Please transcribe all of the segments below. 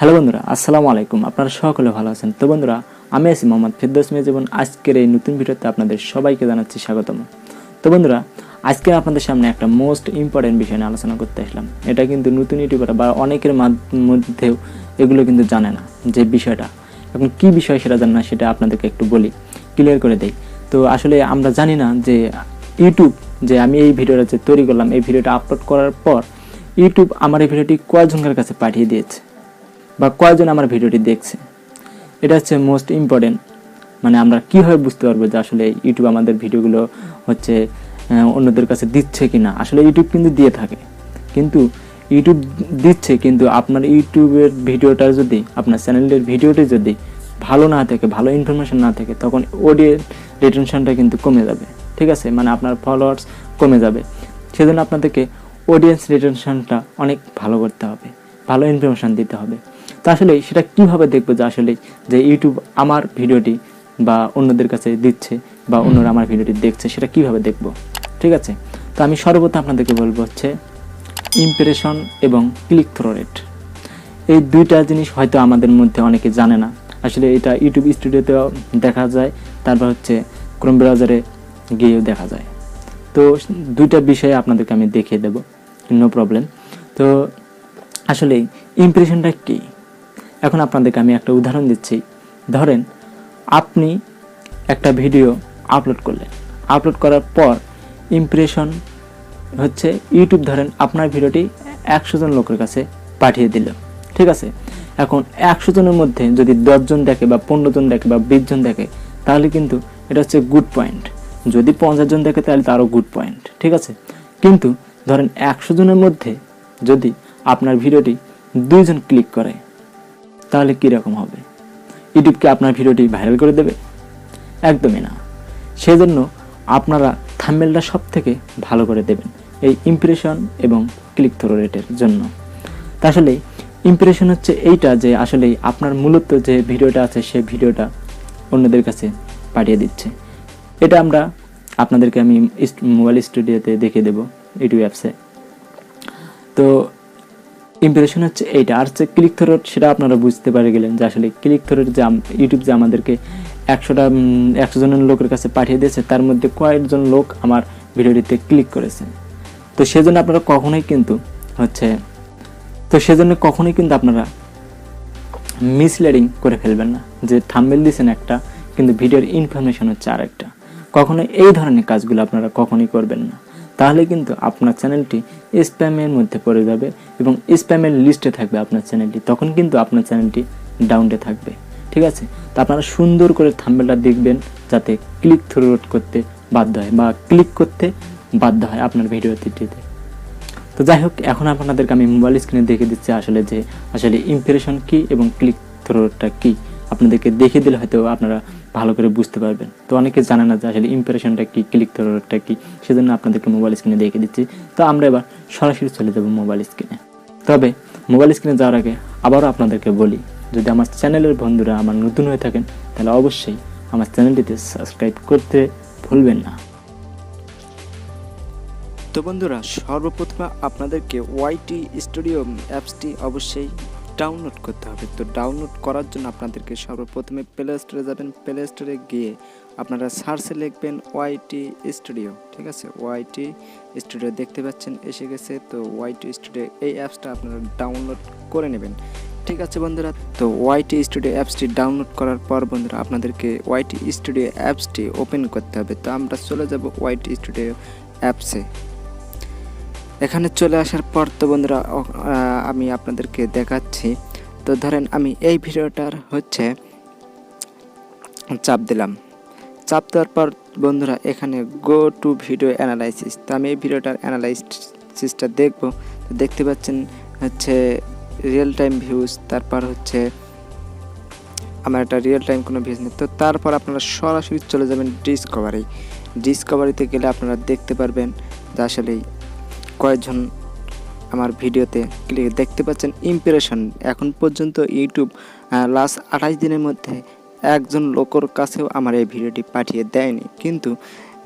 Hello বন্ধুরা, আসসালামু আলাইকুম। আপনারা সকলে ভালো আছেন? তো বন্ধুরা, আমি আছি মোহাম্মদ ফেরদৌস মিয়া জীবন। আজকের এই নতুন ভিডিওতে আপনাদের সবাইকে জানাচ্ছি স্বাগতম। তো বন্ধুরা, আজকে আপনাদের সামনে একটা মোস্ট ইম্পর্টেন্ট বিষয় নিয়ে আলোচনা করতে আসলাম। এটা কিন্তু নতুন ইউটিউবার বা অনেকের মধ্যেও এগুলো কিন্তু জানে না যে বিষয়টা। এখন কী বিষয় সেটা জানে না, সেটা আপনাদেরকে একটু বলি, ক্লিয়ার করে দেই। তো আসলে আমরা জানি না যে ইউটিউব, যে আমি এই ভিডিওটা যে তৈরি করলাম, এই ভিডিওটা আপলোড করার পর ইউটিউব আমার এই ভিডিওটি কয়জনের কাছে পাঠিয়ে দিয়েছে বা কয়জন আমার ভিডিওটি দেখছে। এটা হচ্ছে মোস্ট ইম্পর্টেন্ট। মানে আমরা কীভাবে বুঝতে পারবো যে আসলে ইউটিউব আমাদের ভিডিওগুলো হচ্ছে অন্যদের কাছে দিচ্ছে কি না। আসলে ইউটিউব কিন্তু দিয়ে থাকে, কিন্তু ইউটিউব দিচ্ছে, কিন্তু আপনার ইউটিউবের ভিডিওটা যদি, আপনার চ্যানেলের ভিডিওটি যদি ভালো না থাকে, ভালো ইনফরমেশন না থাকে, তখন অডিয়েন্স রিটেনশনটা কিন্তু কমে যাবে। ঠিক আছে, মানে আপনার ফলোয়ার্স কমে যাবে। সেজন্য আপনাদেরকে অডিয়েন্স রিটেনশনটা অনেক ভালো করতে হবে, ভালো ইনফরমেশান দিতে হবে। তো আসলে সেটা কীভাবে দেখবো যে আসলে যে ইউটিউব আমার ভিডিওটি বা অন্যদের কাছে দিচ্ছে বা অন্যরা আমার ভিডিওটি দেখছে, সেটা কীভাবে দেখবো? ঠিক আছে, তো আমি সর্বপ্রথম আপনাদেরকে বলবো হচ্ছে ইমপ্রেশন এবং ক্লিক থ্রু রেট। এই দুইটা জিনিস হয়তো আমাদের মধ্যে অনেকে জানে না। আসলে এটা ইউটিউব স্টুডিওতেও দেখা যায়, তারপর হচ্ছে ক্রোম ব্রাউজারে গিয়েও দেখা যায়। তো দুইটা বিষয়ে আপনাদেরকে আমি দেখিয়ে দেবো, নো প্রবলেম। তো আসলে ইমপ্রেশনটা কী, এখন আপনাদেরকে আমি একটা উদাহরণ দিচ্ছি। ধরেন আপনি একটা ভিডিও আপলোড করলেন, আপলোড করার পর ইমপ্রেশন হচ্ছে ইউটিউব ধরেন আপনার ভিডিওটি 100 জন লোকের কাছে পাঠিয়ে দিল। ঠিক আছে, এখন 100 জনের মধ্যে যদি 10 জন দেখে বা 15 জন দেখে বা 20 জন দেখে, তাহলে কিন্তু এটা হচ্ছে গুড পয়েন্ট। যদি 50 জন দেখে তাহলে তারও গুড পয়েন্ট। ঠিক আছে, কিন্তু ধরেন 100 জনের মধ্যে যদি আপনার ভিডিওটি 2 জন ক্লিক করে, তাহলে কীরকম হবে? ইউটিউব কি আপনার ভিডিওটি ভাইরাল করে দেবে? একদমই না। সেজন্য আপনারা থাম্বনেলটা সব থেকে ভালো করে দেবেন এই ইমপ্রেশন এবং ক্লিক থ্রু রেটের জন্য। তা আসলে ইমপ্রেশন হচ্ছে এইটা যে আসলে আপনার মূলত যে ভিডিওটা আছে সেই ভিডিওটা অন্যদের কাছে পাঠিয়ে দিচ্ছে। এটা আমরা আপনাদেরকে আমি মোবাইল স্টুডিওতে দেখিয়ে দেবো, ইউটিউব অ্যাপসে। তো ইমপ্রেশন হচ্ছে এইটা। আর হচ্ছে ক্লিক থ্রু রেট, সেটা আপনারা বুঝতে পারে গেলেন যে আসলে ক্লিক থ্রু রেট যে ইউটিউব যে আমাদেরকে 100 জনের লোকের কাছে পাঠিয়ে দিয়েছে, তার মধ্যে কয়েকজন লোক আমার ভিডিওটিতে ক্লিক করেছে। তো সেজন্য আপনারা কখনোই কিন্তু আপনারা মিসলিডিং করে ফেলবেন না, যে থাম্বনেল দিয়েছেন একটা কিন্তু ভিডিওর ইনফরমেশন হচ্ছে আরেকটা। কখনোই এই ধরনের কাজগুলো আপনারা কখনোই করবেন না, তাহলে কিন্তু আপনার চ্যানেলটি স্প্যামের মধ্যে পড়ে যাবে এবং স্প্যামের লিস্টে থাকবে আপনার চ্যানেলটি, তখন কিন্তু আপনার চ্যানেলটি ডাউনে থাকবে। ঠিক আছে, তো আপনারা সুন্দর করে থাম্বনেলটা দেখবেন যাতে ক্লিক থ্রু রেট করতে বাধ্য হয় বা ক্লিক করতে বাধ্য হয় আপনার ভিডিওটিতে। তো যাই হোক, এখন আপনাদেরকে আমি মোবাইল স্ক্রিনে দেখে দিচ্ছি আসলে ইমপ্রেশন কী এবং ক্লিক থ্রু রেটটা কী। আপনাদেরকে দেখে দিলে হয়তো আপনারা ভালো করে বুঝতে পারবেন। তো অনেকে জানে না যে আসলে ইমপ্রেশনটা কী, ক্লিক থ্রু রেটটা কী, সেজন্য আপনাদেরকে মোবাইল স্ক্রিনে দেখে দিচ্ছি। তো আমরা এবার সরাসরি চলে যাব মোবাইল স্ক্রিনে। তবে মোবাইল স্ক্রিনে যাওয়ার আগে আবারও আপনাদেরকে বলি, যদি আমার চ্যানেলের বন্ধুরা আমার নতুন হয়ে থাকেন, তাহলে অবশ্যই আমার চ্যানেলটিতে সাবস্ক্রাইব করতে ভুলবেন না। তো বন্ধুরা, সর্বপ্রথম আপনাদেরকে ওয়াইটি স্টুডিও অ্যাপসটি অবশ্যই ডাউনলোড করতে হবে। তো ডাউনলোড করার জন্য আপনাদেরকে সর্বপ্রথমে প্লে স্টোরে যাবেন। প্লে স্টোরে গিয়ে আপনারা সার্চে লিখবেন ওয়াইটি স্টুডিও। ঠিক আছে, ওয়াইটি স্টুডিও দেখতে পাচ্ছেন এসে গেছে। তো ওয়াইটি স্টুডিও এই অ্যাপসটা আপনারা ডাউনলোড করে নেবেন। ঠিক আছে বন্ধুরা, তো ওয়াইটি স্টুডিও অ্যাপসটি ডাউনলোড করার পর বন্ধুরা আপনাদেরকে ওয়াইটি স্টুডিও অ্যাপসটি ওপেন করতে হবে। তো আমরা চলে যাব ওয়াইটি স্টুডিও অ্যাপসে। এখানে চলে আসার পর তো বন্ধুরা আমি আপনাদেরকে দেখাচ্ছি। তো ধরেন আমি এই ভিডিওটার চাপ দিলাম। চাপ দেওয়ার পর বন্ধুরা এখানে গো টু ভিডিও অ্যানালাইসিস। তো আমি এই ভিডিওটার অ্যানালাইসিসটা দেখব। তো দেখতে পাচ্ছেন রিয়েল টাইম ভিউজ, তারপর আমার একটা রিয়েল টাইম কোনো ভিউজ নেই। তো তারপর আপনারা সরাসরি চলে যাবেন ডিসকভারিতে গেলে আপনারা দেখতে পারবেন যে আসলেই কয়েকজন আমার ভিডিওতে ক্লিক। দেখতে পাচ্ছেন ইমপ্রেশন এখন পর্যন্ত ইউটিউব লাস্ট 28 দিনের মধ্যে একজন লোকের কাছেও আমার এই ভিডিওটি পাঠিয়ে দেয়নি, কিন্তু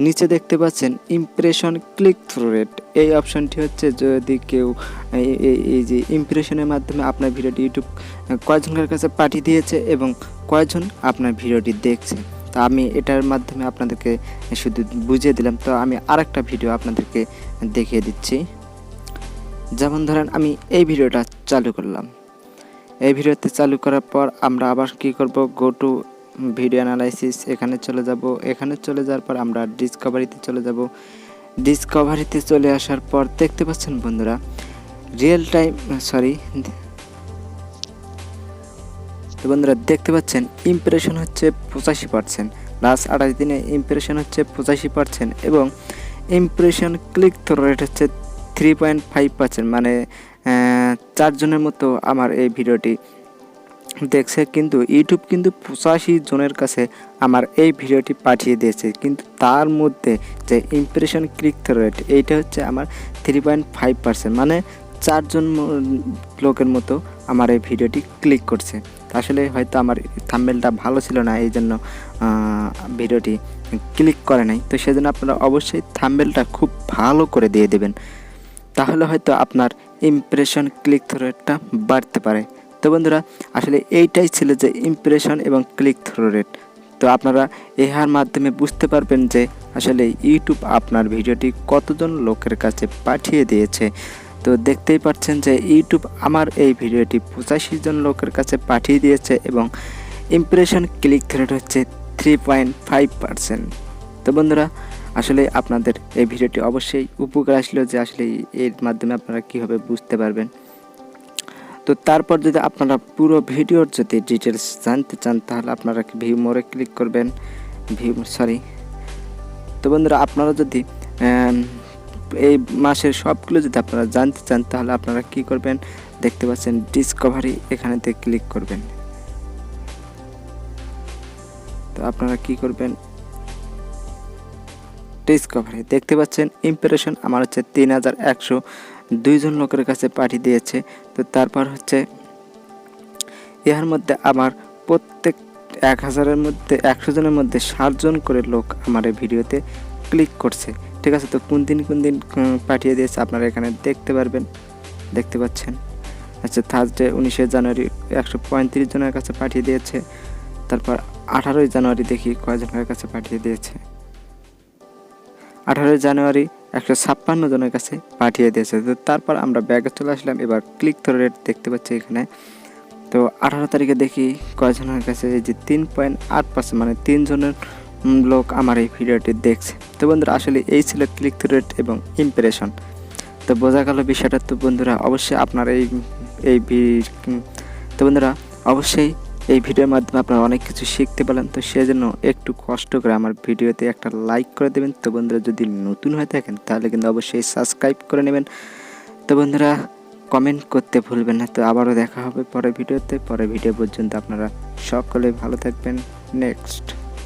নিচে দেখতে পাচ্ছেন ইমপ্রেশন ক্লিক থ্রু রেট এই অপশনটি হচ্ছে যদি কেউ এই যে ইমপ্রেশনের মাধ্যমে আপনার ভিডিওটি ইউটিউব কয়জনের কাছে পাঠিয়ে দিয়েছে এবং কয়জন আপনার ভিডিওটি দেখছে। তো আমি এটার মাধ্যমে আপনাদেরকে শুধু বুঝিয়ে দিলাম। তো আমি আরেকটা ভিডিও আপনাদেরকে দেখিয়ে দিচ্ছি। যেমন ধরেন আমি এই ভিডিওটা চালু করলাম। এই ভিডিওতে চালু করার পর আমরা আবার কি করব, গো টু ভিডিও অ্যানালাইসিস, এখানে চলে যাব। এখানে চলে যাওয়ার পর আমরা ডিসকভারিতে চলে যাব। ডিসকভারিতে চলে আসার পর দেখতে পাচ্ছেন বন্ধুরা তো বন্ধুরা দেখতে পাচ্ছেন ইমপ্রেশন হচ্ছে 85%, লাস্ট 28 দিনে ইমপ্রেশন হচ্ছে 85% এবং ইমপ্রেশন ক্লিক থ্রু রেট হচ্ছে 3.5%, মানে 4 জনের মতো আমার এই ভিডিওটি দেখছে। কিন্তু ইউটিউব কিন্তু 85 জনের কাছে আমার এই ভিডিওটি পাঠিয়ে দিয়েছে, কিন্তু তার মধ্যে যে ইমপ্রেশন ক্লিক থ্রু রেট এইটা হচ্ছে আমার 3.5%, মানে 4 জন লোকের মতো আমার এই ভিডিওটি ক্লিক করছে। আসলে হয়তো আমার থাম্বনেলটা ভালো ছিল না, এই জন্য ভিডিওটি ক্লিক করে নাই। তো সেজন্য আপনারা অবশ্যই থাম্বনেলটা খুব ভালো করে দিয়ে দেবেন, তাহলে হয়তো আপনার ইমপ্রেশন ক্লিক থ্রু রেটটা বাড়তে পারে। তো বন্ধুরা আসলে এইটাই ছিল যে ইমপ্রেশন এবং ক্লিক থ্রু রেট। তো আপনারা এর মাধ্যমে বুঝতে পারবেন যে আসলে ইউটিউব আপনার ভিডিওটি কতজন লোকের কাছে পাঠিয়ে দিয়েছে। তো দেখতেই পাচ্ছেন যে ইউটিউব আমার এই ভিডিওটি 85 জন লোকের কাছে পাঠিয়ে দিয়েছে এবং ইমপ্রেশন ক্লিক থ্রু রেট হচ্ছে 3.5%। তো বন্ধুরা আসলে আপনাদের এই ভিডিওটি অবশ্যই উপকার আসলো, যে আসলে এর মাধ্যমে আপনারা কীভাবে বুঝতে পারবেন। তো তারপর যদি আপনারা পুরো ভিডিওর যদি ডিটেলস জানতে চান তাহলে আপনারা ভিউ মোরে ক্লিক করবেন। তো বন্ধুরা আপনারা যদি এই মাসের সবগুলো যদি আপনারা জানতে চান তাহলে আপনারা কি করবেন, দেখতে পাচ্ছেন ডিসকভারি, এখানেতে ক্লিক করবেন। তো আপনারা কি করবেন, ডিসকভারি দেখতে পাচ্ছেন ইমপ্রেশন আমার হচ্ছে 3102 জন লোকের কাছে পাঠিয়ে দিয়েছে। তো তারপর হচ্ছে এর মধ্যে আমার প্রত্যেক 1000-এর মধ্যে 100 জনের মধ্যে 7 জন করে লোক আমার এই ভিডিওতে ক্লিক করছে। ঠিক আছে, তো কোন দিন পাঠিয়ে দিয়েছে আপনারা এখানে দেখতে পারবেন, দেখতে পাচ্ছেন। আচ্ছা, থার্সডে 19 জানুয়ারি 135 জনের কাছে পাঠিয়ে দিয়েছে। তারপর 18 জানুয়ারি দেখি কয়জনের কাছে পাঠিয়ে দিয়েছে। 18 জানুয়ারি 156 জনের কাছে পাঠিয়ে দিয়েছে। তো তারপর আমরা ব্যাগে চলে আসলাম। এবার ক্লিক থ্রু রেট দেখতে পাচ্ছি এখানে। তো 18 তারিখে দেখি কয়জনের কাছে, এই যে 3.8%, মানে 3 জনের লোক আমার এই ভিডিওটি দেখছে। তো বন্ধুরা আসলে এই ছিল ক্লিক থ্রু রেট এবং ইমপ্রেশন। তো বোঝা গেল বিষয়টা। তো বন্ধুরা অবশ্যই আপনারা তো বন্ধুরা অবশ্যই এই ভিডিওর মাধ্যমে আপনারা অনেক কিছু শিখতে পারলেন। তো সেজন্য একটু কষ্ট করে আমার ভিডিওতে একটা লাইক করে দেবেন। তো বন্ধুরা যদি নতুন হয়ে থাকেন তাহলে কিন্তু অবশ্যই সাবস্ক্রাইব করে নেবেন। তো বন্ধুরা কমেন্ট করতে ভুলবেন না। তো আবারও দেখা হবে পরের ভিডিওতে। পরের ভিডিও পর্যন্ত আপনারা সকলে ভালো থাকবেন। নেক্সট।